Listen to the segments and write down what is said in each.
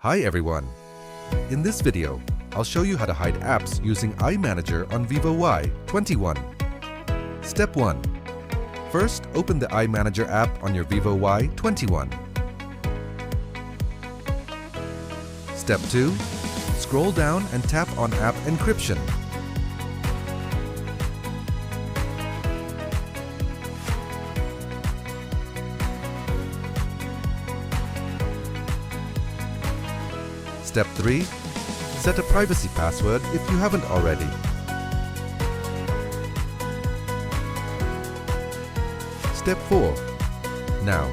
Hi everyone! In this video, I'll show you how to hide apps using iManager on Vivo Y21. Step 1. First, open the iManager app on your Vivo Y21. Step 2. Scroll down and tap on App Encryption. Step 3. Set a privacy password if you haven't already. Step 4. Now,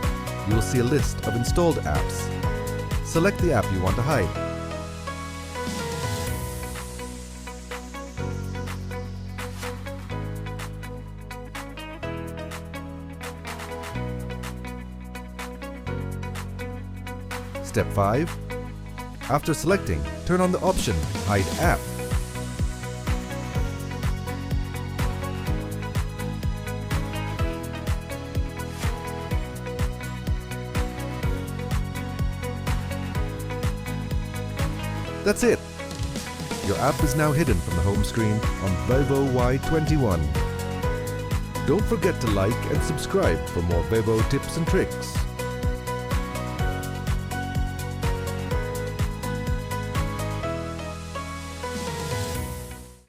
you will see a list of installed apps. Select the app you want to hide. Step 5. After selecting, turn on the option Hide App. That's it! Your app is now hidden from the home screen on Vivo Y21. Don't forget to like and subscribe for more Vivo tips and tricks.